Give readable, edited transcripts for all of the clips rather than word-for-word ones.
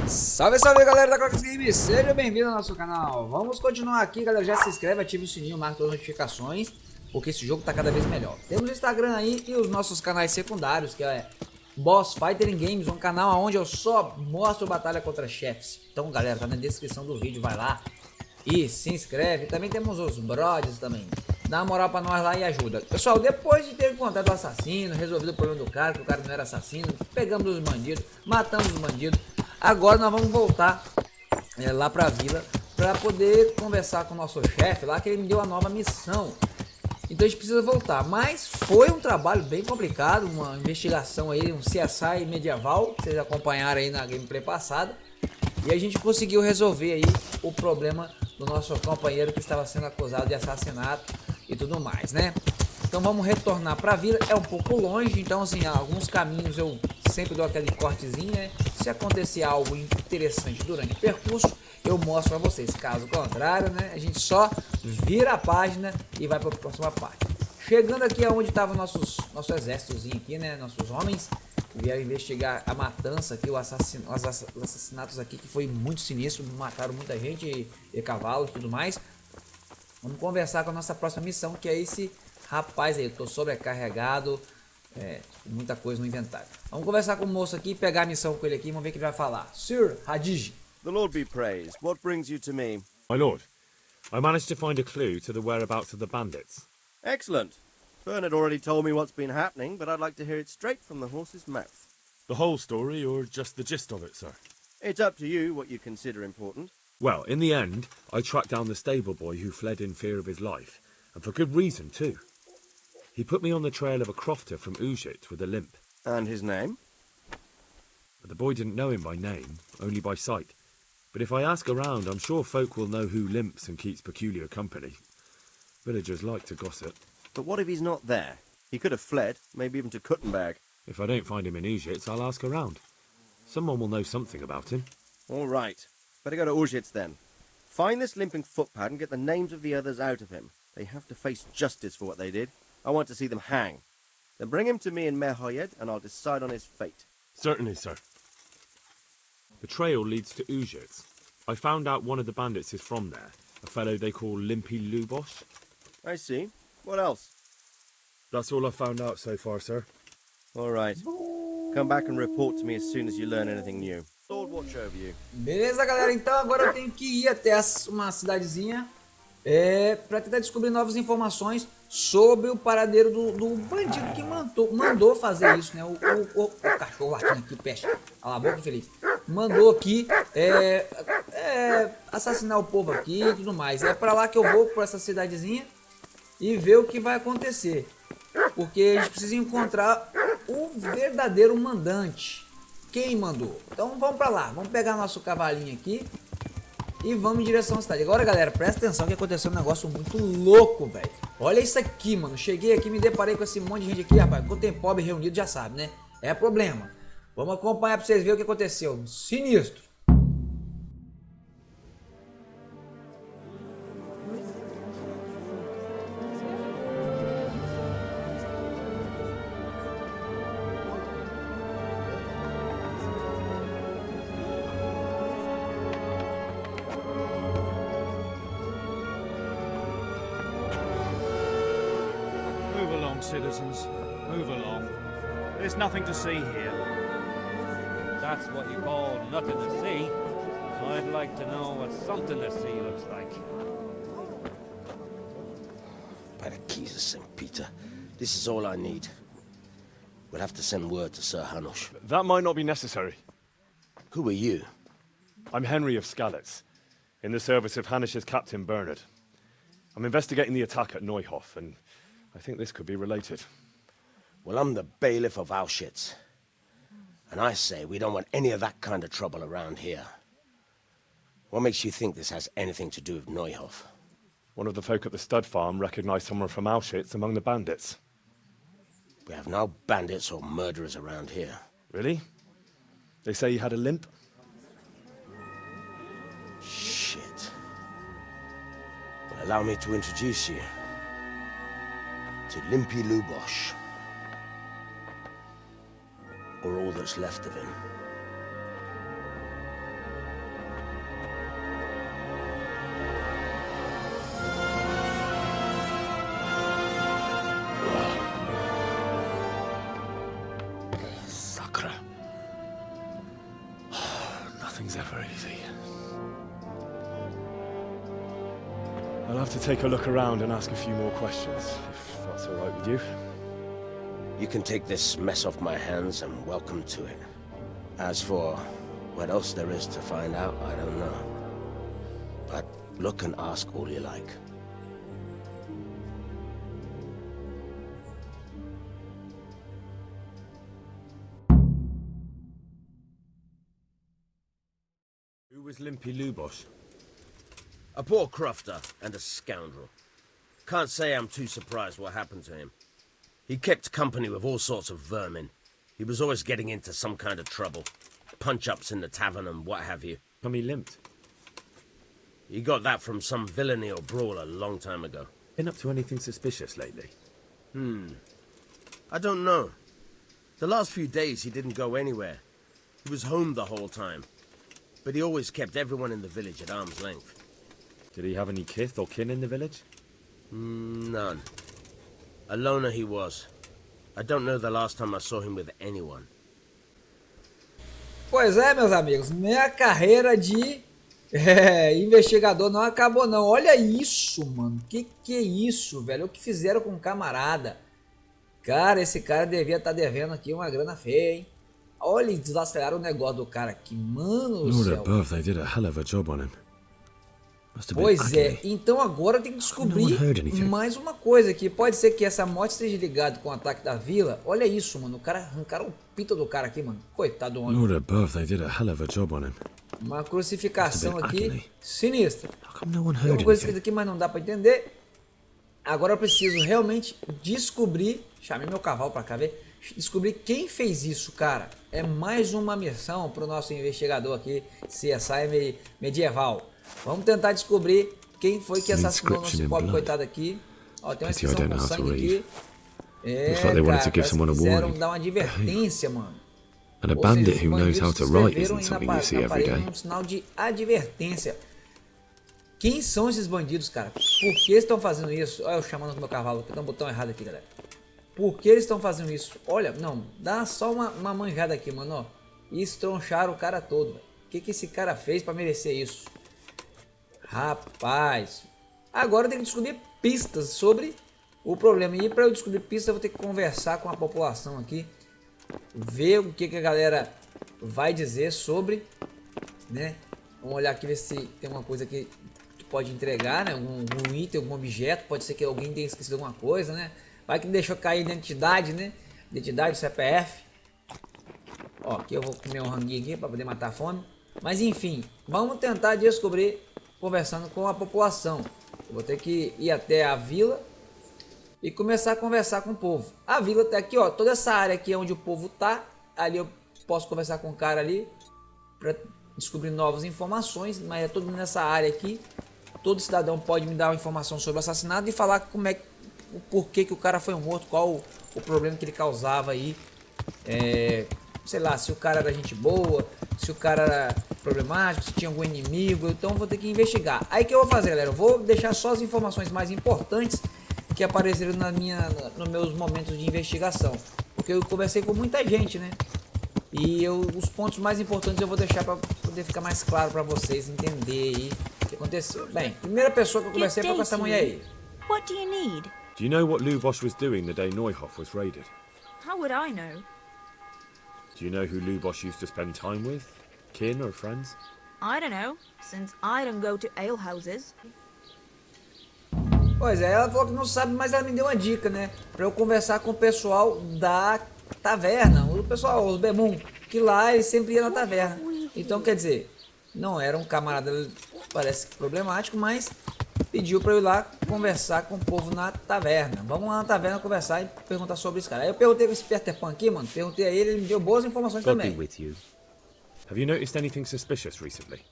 Salve, salve galera da Crocs Games, seja bem-vindo ao nosso canal. Vamos continuar aqui, galera, já se inscreve, ative o sininho, marca todas as notificações, porque esse jogo tá cada vez melhor. Temos o Instagram aí e os nossos canais secundários, que é Boss Fighter in Games, um canal onde eu só mostro batalha contra chefes. Então galera, tá na descrição do vídeo, vai lá e se inscreve. Também temos os brothers também, dá uma moral pra nós lá e ajuda. Pessoal, depois de ter encontrado o assassino, resolvido o problema do cara, que o cara não era assassino, pegamos os bandidos, matamos os bandidos. Agora nós vamos voltar lá pra vila pra poder conversar com o nosso chefe lá, que ele me deu uma nova missão. Então a gente precisa voltar, mas foi um trabalho bem complicado, uma investigação aí, um CSI medieval, que vocês acompanharam aí na gameplay passada. E a gente conseguiu resolver aí o problema do nosso companheiro que estava sendo acusado de assassinato e tudo mais, né? Então vamos retornar para a vila, é um pouco longe, então assim, alguns caminhos eu sempre dou aquele cortezinho, né? Se acontecer algo interessante durante o percurso, eu mostro para vocês. Caso contrário, né, a gente só vira a página e vai para a próxima parte. Chegando aqui aonde estava nosso exércitozinho aqui, né, nossos homens, vieram investigar a matança aqui, os assassinatos aqui, que foi muito sinistro, mataram muita gente e cavalos e tudo mais. Vamos conversar com a nossa próxima missão, que é esse rapaz aí. Eu tô sobrecarregado, muita coisa no inventário. Vamos conversar com o moço aqui, pegar a missão com ele aqui, vamos ver o que ele vai falar. Sir Hadij. The Lord be praised. What brings you to me? My lord, I managed to find a clue to the whereabouts of the bandits. Excellent. Fern had already told me what's been happening, but I'd like to hear it straight from the horse's mouth. The whole story, or just the gist of it, sir? It's up to you what you consider important. Well, in the end, I tracked down the stable boy who fled in fear of his life, and for good reason, too. He put me on the trail of a crofter from Ujit with a limp. And his name? But the boy didn't know him by name, only by sight. But if I ask around, I'm sure folk will know who limps and keeps peculiar company. Villagers like to gossip. But what if he's not there? He could have fled, maybe even to Kuttenberg. If I don't find him in Ujit, I'll ask around. Someone will know something about him. All right. Better go to Ujits then. Find this limping footpad and get the names of the others out of him. They have to face justice for what they did. I want to see them hang. Then bring him to me in Merhoyed and I'll decide on his fate. Certainly, sir. The trail leads to Ujit. I found out one of the bandits is from there, a fellow they call Limpy Lubosh. I see. What else? That's all I've found out so far, sir. All right. Come back and report to me as soon as you learn anything new. Lord watch over you. Beleza, galera, então agora eu tenho que ir até uma cidadezinha para tentar descobrir novas informações sobre o paradeiro do bandido que mandou fazer isso, né? O cachorro latindo aqui, peste, a boca infeliz, mandou aqui assassinar o povo aqui e tudo mais. É para lá que eu vou, para essa cidadezinha, e ver o que vai acontecer, porque a gente precisa encontrar o verdadeiro mandante. Quem mandou? Então vamos para lá, vamos pegar nosso cavalinho aqui e vamos em direção à cidade. Agora, galera, presta atenção que aconteceu um negócio muito louco, velho. Olha isso aqui, mano. Cheguei aqui, me deparei com esse monte de gente aqui, rapaz. Quando tem pobre reunido, já sabe, né? É problema. Vamos acompanhar pra vocês verem o que aconteceu. Sinistro. Citizens, move along. There's nothing to see here. That's what you call nothing to see. I'd like to know what something to see looks like. By the keys of St. Peter, this is all I need. We'll have to send word to Sir Hanush. That might not be necessary. Who are you? I'm Henry of Skalitz, in the service of Hanush's Captain Bernard. I'm investigating the attack at Neuhof, and I think this could be related. Well, I'm the bailiff of Auschwitz. And I say we don't want any of that kind of trouble around here. What makes you think this has anything to do with Neuhof? One of the folk at the stud farm recognized someone from Auschwitz among the bandits. We have no bandits or murderers around here. Really? They say he had a limp? Shit. Well, allow me to introduce you to Limpy Lubosh. or all that's left of him. Sacra. Nothing's ever easy. I'll have to take a look around and ask a few more questions, if that's all right with you. You can take this mess off my hands and welcome to it. As for what else there is to find out, I don't know. But look and ask all you like. Who was Limpy Lubos? A poor crofter and a scoundrel. Can't say I'm too surprised what happened to him. He kept company with all sorts of vermin. He was always getting into some kind of trouble. Punch-ups in the tavern and what have you. Come he limped. He got that from some villainy or brawl a long time ago. Been up to anything suspicious lately? I don't know. The last few days he didn't go anywhere. He was home the whole time. But he always kept everyone in the village at arm's length. Did he have any kith or kin in the village? None. A loner he was. I don't know the last time I saw him with anyone. Pois é, meus amigos, minha carreira de investigador não acabou não. Olha isso, mano. Que é isso, velho? O que fizeram com o camarada? Cara, esse cara devia estar devendo aqui uma grana feia, hein? Olha, eles desaceleraram o negócio do cara aqui, mano do céu. Lord above, they did a hell of a job on him. Pois é, então agora tem que descobrir mais uma coisa aqui. Pode ser que essa morte esteja ligada com o ataque da vila. Olha isso, mano. O cara arrancaram o pito do cara aqui, mano. Coitado do homem. Lord above, they did a hell of a job on him. Uma crucificação aqui sinistra. No one Tem heard uma coisa anything. escrita aqui, mas não dá pra entender. Agora eu preciso realmente descobrir. Chamei meu cavalo pra cá ver. Descobrir quem fez isso, cara. É mais uma missão pro nosso investigador aqui, CSI medieval. Vamos tentar descobrir quem foi que assassinou o nosso pobre coitado aqui. Ó, tem uma inscrição com sangue aqui. É, cara, parece que quiseram dar uma advertência, mano. And a bandit who knows how to write isn't something you see every day. Um sinal de advertência. Quem são esses bandidos, cara? Por que estão fazendo isso? Olha eu chamando o meu cavalo. Tem um botão errado aqui, galera. Por que eles estão fazendo isso? Olha, não, dá só uma manjada aqui, mano, ó. E estroncharam o cara todo, velho. O que esse cara fez pra merecer isso? Rapaz, agora eu tenho que descobrir pistas sobre o problema. E para eu descobrir pistas eu vou ter que conversar com a população aqui, ver o que a galera vai dizer sobre, né? Vamos olhar aqui, ver se tem uma coisa que pode entregar, né? Um item, algum objeto. Pode ser que alguém tenha esquecido alguma coisa, né? Vai que deixou cair identidade, né? Identidade, CPF. Ó, aqui eu vou comer um ranguinho aqui para poder matar a fome. Mas enfim, vamos tentar descobrir conversando com a população. Eu vou ter que ir até a vila e começar a conversar com o povo. A vila tá aqui, ó. Toda essa área aqui é onde o povo tá. Ali eu posso conversar com o cara ali para descobrir novas informações. Mas é tudo nessa área aqui. Todo cidadão pode me dar uma informação sobre o assassinato e falar como é, o porquê que o cara foi morto, qual o problema que ele causava aí. Sei lá, se o cara era gente boa, se o cara era problemático, se tinha algum inimigo. Então eu vou ter que investigar. Aí o que eu vou fazer, galera? Eu vou deixar só as informações mais importantes que apareceram nos meus momentos de investigação. Porque eu conversei com muita gente, né? E os pontos mais importantes eu vou deixar para poder ficar mais claro para vocês entenderem aí o que aconteceu. Bem, primeira pessoa que eu conversei foi com essa mulher aí. What do you need? Do you know what Lubos was doing the day Neuhoff was raided? How would I know? Do you know who Lubos used to spend time with? Kin or friends? I don't know, since I don't go to alehouses. Pois é, ela falou que não sabe, mas ela me deu uma dica, né? Pra eu conversar com o pessoal da taverna, o pessoal, os Bemum, que lá ele sempre ia na taverna. Então, quer dizer, não era um camarada, parece problemático, mas pediu pra eu ir lá conversar com o povo na taverna. Vamos lá na taverna conversar e perguntar sobre isso, cara. Aí eu perguntei com esse Peter Pan aqui, mano, perguntei a ele me deu boas informações God também. be with you. Have you noticed anything suspicious recently?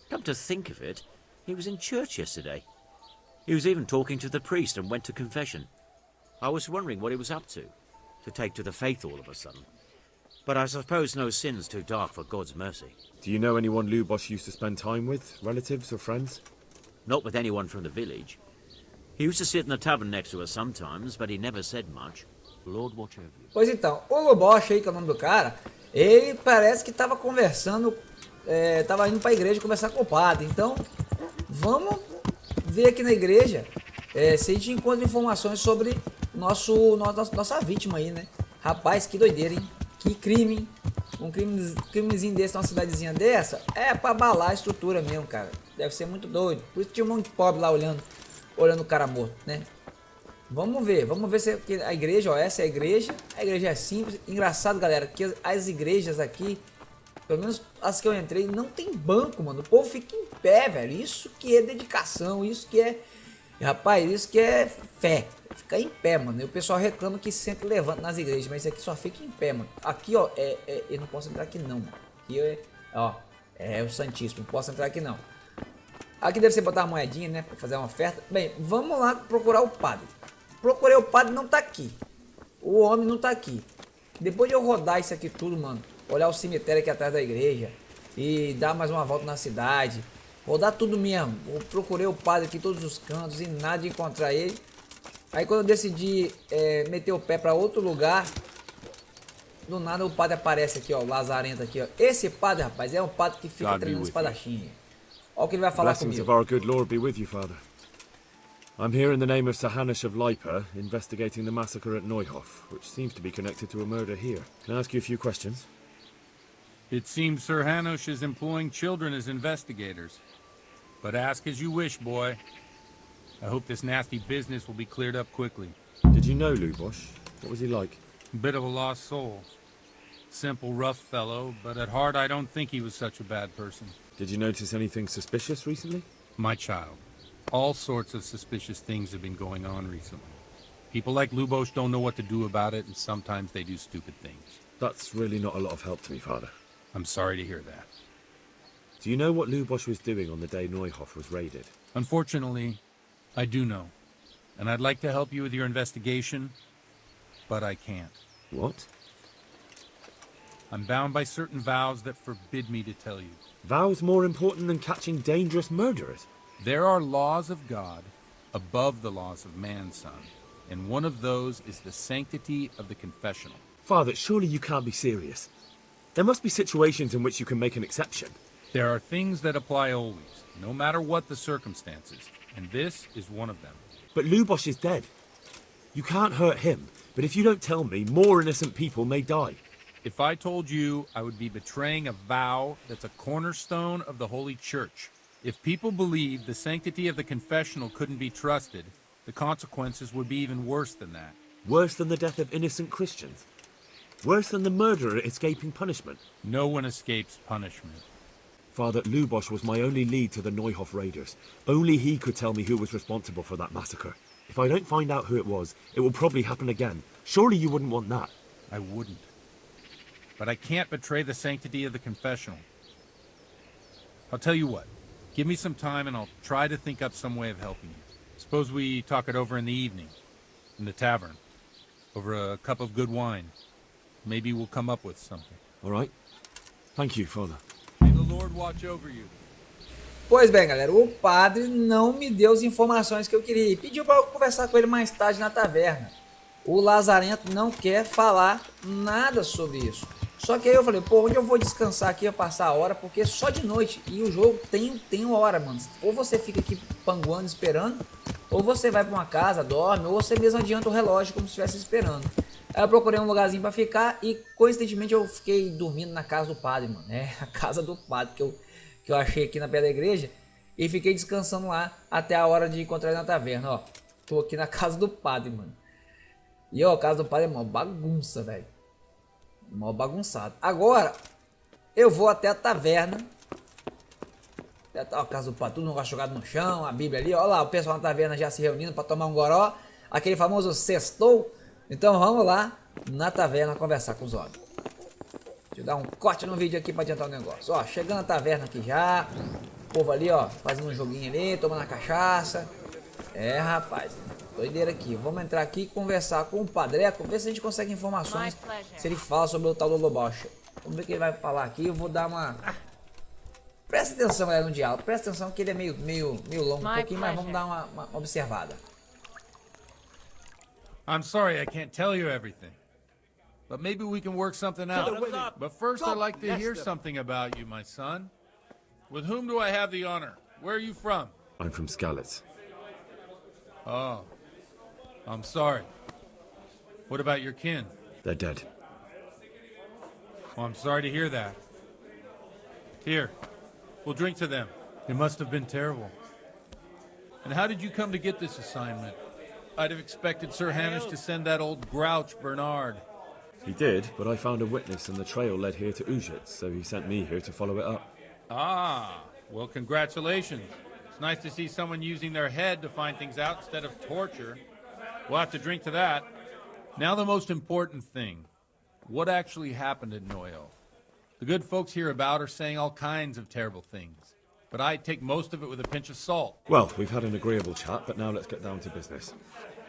Come to think of it, he was in church yesterday. He was even talking to the priest and went to confession. I was wondering what he was up to take to the faith all of a sudden. But I suppose no sin's too dark for God's mercy. Do you know anyone Lubos used to spend time with? Relatives or friends? Not with anyone from the village. He used to sit in the tavern next to us sometimes, but he never said much. Lord watch over you. Pois então, o Lubosh aí, que é o nome do cara, ele parece que tava conversando, tava indo pra igreja conversar com o padre. Então, vamos ver aqui na igreja se a gente encontra informações sobre nossa vítima aí, né? Rapaz, que doideira, hein? Que crime, hein? Um crimezinho desse numa cidadezinha dessa é pra abalar a estrutura mesmo, cara. Deve ser muito doido. Por isso tinha um monte de pobre lá olhando o cara morto, né? Vamos ver se a igreja, ó, essa é a igreja é simples. Engraçado, galera, que as igrejas aqui, pelo menos as que eu entrei, não tem banco, mano. O povo fica em pé, velho. Isso que é dedicação, isso que é, rapaz, isso que é fé. Fica em pé, mano. E o pessoal reclama que sempre levanta nas igrejas, mas aqui só fica em pé, mano. Aqui, ó, eu não posso entrar aqui não, mano. Aqui é o Santíssimo, não posso entrar aqui não. Aqui deve ser botar uma moedinha, né, pra fazer uma oferta. Bem, vamos lá procurar o padre. Procurei o padre, não tá aqui. O homem não tá aqui. Depois de eu rodar isso aqui tudo, mano, olhar o cemitério aqui atrás da igreja e dar mais uma volta na cidade, rodar tudo mesmo. Eu procurei o padre aqui em todos os cantos e nada de encontrar ele. Aí quando eu decidi meter o pé para outro lugar, do nada o padre aparece aqui, ó, o lazarento aqui, ó. Esse padre, rapaz, é um padre que fica treinando espadachim. Olha o que ele vai falar Blessings comigo. of our good Lord be with you, Father. I'm here in the name of Sir Hanush of Lipa, investigating the massacre at Neuhof, which seems to be connected to a murder here. Can I ask you a few questions? It seems Sir Hanush is employing children as investigators. But ask as you wish, boy. I hope this nasty business will be cleared up quickly. Did you know Lubos? What was he like? Bit of a lost soul. Simple, rough fellow, but at heart I don't think he was such a bad person. Did you notice anything suspicious recently? My child, all sorts of suspicious things have been going on recently. People like Lubos don't know what to do about it, and sometimes they do stupid things. That's really not a lot of help to me, Father. I'm sorry to hear that. Do you know what Lubos was doing on the day Neuhof was raided? Unfortunately, I do know. And I'd like to help you with your investigation, but I can't. What? I'm bound by certain vows that forbid me to tell you. Vows more important than catching dangerous murderers? There are laws of God above the laws of man, son. And one of those is the sanctity of the confessional. Father, surely you can't be serious. There must be situations in which you can make an exception. There are things that apply always, no matter what the circumstances. And this is one of them. But Lubos is dead. You can't hurt him, but if you don't tell me, more innocent people may die. If I told you, I would be betraying a vow that's a cornerstone of the Holy Church. If people believed the sanctity of the confessional couldn't be trusted, the consequences would be even worse than that. Worse than the death of innocent Christians? Worse than the murderer escaping punishment? No one escapes punishment. Father, Lubos was my only lead to the Neuhof raiders. Only he could tell me who was responsible for that massacre. If I don't find out who it was, it will probably happen again. Surely you wouldn't want that. I wouldn't. But I can't betray the sanctity of the confessional. I'll tell you what. Give me some time and I'll try to think up some way of helping you. Suppose we talk it over in the evening, in the tavern, over a cup of good wine. Maybe we'll come up with something. All right. Thank you, Father. May the Lord watch over you. Pois bem, galera, o padre não me deu as informações que eu queria e pediu para eu conversar com ele mais tarde na taverna. O lazarento não quer falar nada sobre isso. Só que aí eu falei, pô, onde eu vou descansar aqui, eu passar a hora, porque só de noite, e o jogo tem hora, mano. Ou você fica aqui panguando, esperando, ou você vai para uma casa, dorme, ou você mesmo adianta o relógio como se estivesse esperando. Aí eu procurei um lugarzinho para ficar e, coincidentemente, eu fiquei dormindo na casa do padre, mano. É a casa do padre que eu achei aqui na pé da igreja e fiquei descansando lá até a hora de encontrar ele na taverna, ó. Tô aqui na casa do padre, mano. E, ó, a casa do padre é uma bagunça, velho. Mal bagunçado. Agora, eu vou até a taverna. A casa do padre, tudo negócio jogado no chão, a Bíblia ali. Olha lá, o pessoal na taverna já se reunindo para tomar um goró. Aquele famoso sextou. Então vamos lá na taverna conversar com os homens. Deixa eu dar um corte no vídeo aqui para adiantar o negócio. Ó, chegando na taverna aqui já. O povo ali, ó, fazendo um joguinho ali, tomando a cachaça. É, rapaz. doideira aqui. Vamos entrar aqui e conversar com o Padreco, ver se a gente consegue informações, se ele fala sobre o tal do Lobocha. Vamos ver o que ele vai falar aqui, eu vou dar uma... Presta atenção, galera, no diálogo. Presta atenção que ele é meio longo um pouquinho, mas vamos dar uma observada. I'm sorry I can't tell you everything. But maybe we can work something out. But first I'd like to hear something about you, my son. With whom do I have the honor? Where are you from? I'm from Skalitz. Oh, I'm sorry. What about your kin? They're dead. Oh, I'm sorry to hear that. Here, we'll drink to them. It must have been terrible. And how did you come to get this assignment? I'd have expected Sir Hamish to send that old grouch, Bernard. He did, but I found a witness and the trail led here to Ujits, so he sent me here to follow it up. Ah, well, congratulations. It's nice to see someone using their head to find things out instead of torture. We'll have to drink to that. Now the most important thing. What actually happened at Noyo? The good folks hereabout are saying all kinds of terrible things, but I take most of it with a pinch of salt. Well, we've had an agreeable chat, but now let's get down to business.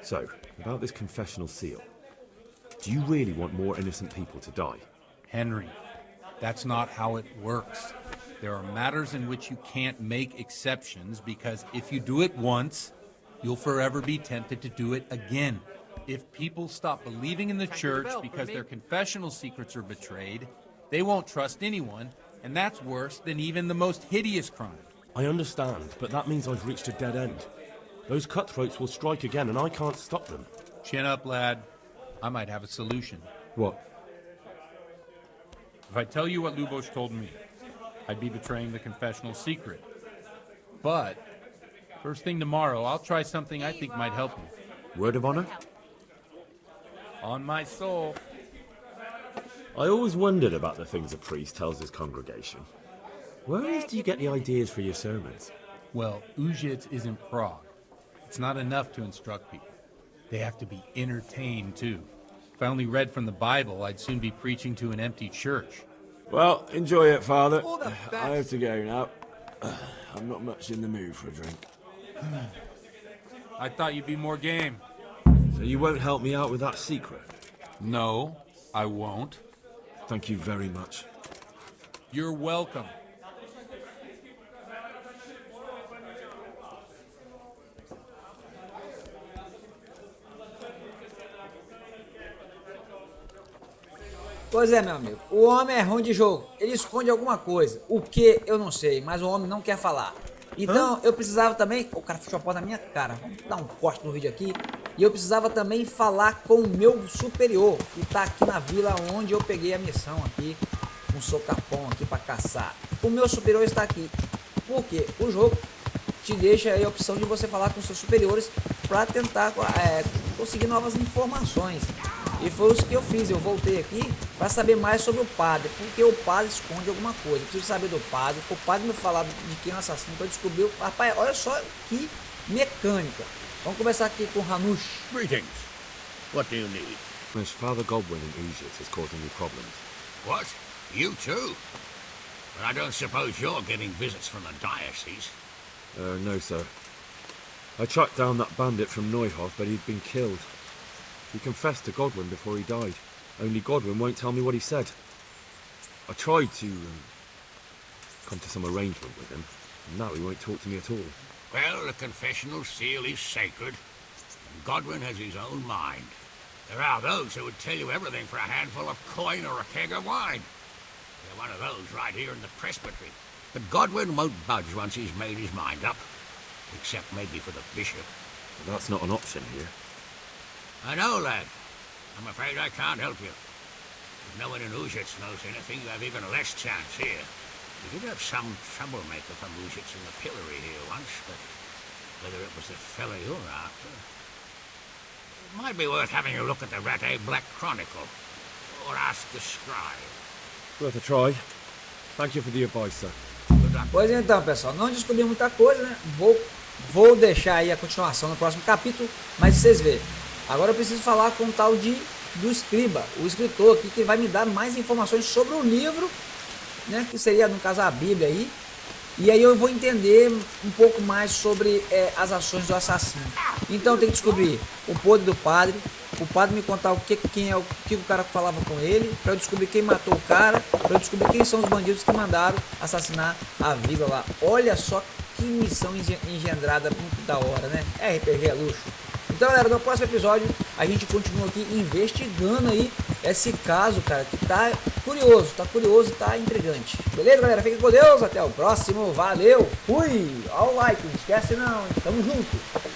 So, about this confessional seal. Do you really want more innocent people to die? Henry, that's not how it works. There are matters in which you can't make exceptions because if you do it once, you'll forever be tempted to do it again. If people stop believing in the church because their confessional secrets are betrayed, they won't trust anyone, and that's worse than even the most hideous crime. I understand, but that means I've reached a dead end. Those cutthroats will strike again, and I can't stop them. Chin up, lad. I might have a solution. What? If I tell you what Lubosh told me, I'd be betraying the confessional secret. But, first thing tomorrow, I'll try something I think might help you. Word of honor? On my soul. I always wondered about the things a priest tells his congregation. Where else do you get the ideas for your sermons? Well, Ujits is in Prague. It's not enough to instruct people. They have to be entertained, too. If I only read from the Bible, I'd soon be preaching to an empty church. Well, enjoy it, Father. I have to go now. I'm not much in the mood for a drink. I thought you'd be more game. So you won't help me out with that secret? No, I won't. Thank you very much. You're welcome. Pois é, meu amigo, o homem é ruim de jogo, ele esconde alguma coisa, o que eu não sei, mas o homem não quer falar. Então eu precisava também, o cara fechou a porta na minha cara, vamos dar um corte no vídeo aqui, e eu precisava também falar com o meu superior, que tá aqui na vila onde eu peguei a missão aqui, um socapão aqui para caçar. O meu superior está aqui, porque o jogo te deixa aí a opção de você falar com seus superiores para tentar conseguir novas informações. E foi isso que eu fiz, eu voltei aqui para saber mais sobre o padre, porque o padre esconde alguma coisa. Eu preciso saber do padre, o padre me falar de quem é o assassino para descobrir. Rapaz, olha só que mecânica. Vamos conversar aqui com Hanush. Greetings. What do you need? Miss Father Godwin in Ujits is causing me problems. What? You too? But I don't suppose you're getting visits from the diocese. No, sir. I tracked down that bandit from Neuhof, but he'd been killed. He confessed to Godwin before he died. Only Godwin won't tell me what he said. I tried to come to some arrangement with him, and now he won't talk to me at all. Well, the confessional seal is sacred, and Godwin has his own mind. There are those who would tell you everything for a handful of coin or a keg of wine. They're one of those right here in the presbytery. But Godwin won't budge once he's made his mind up, except maybe for the bishop. But that's not an option here. I know, lad. I'm afraid I can't help you. If no one in Ujits knows anything, you have even less chance here. We did have some troublemaker from Ujits in the pillory here once, but whether it was the fellow you're after... It might be worth having a look at the Rate Black Chronicle, or ask the scribe. Worth a try. Thank you for the advice, sir. Pois então, pessoal, não descobri muita coisa, né? Vou deixar aí a continuação no próximo capítulo, mas vocês verem. Agora eu preciso falar com o tal do escriba, o escritor aqui, que vai me dar mais informações sobre o livro, né, que seria, no caso, a Bíblia aí. E aí eu vou entender um pouco mais sobre as ações do assassino. Então tem que descobrir o podre do padre, o padre me contar o que o cara falava com ele, para eu descobrir quem matou o cara, para eu descobrir quem são os bandidos que mandaram assassinar a vila lá. Olha só que missão engendrada, muito da hora, né? RPG é luxo. Então, galera, no próximo episódio a gente continua aqui investigando aí esse caso, cara, que tá curioso, tá intrigante. Beleza, galera? Fiquem com Deus, até o próximo, valeu, fui! Olha o like, não esquece não, tamo junto!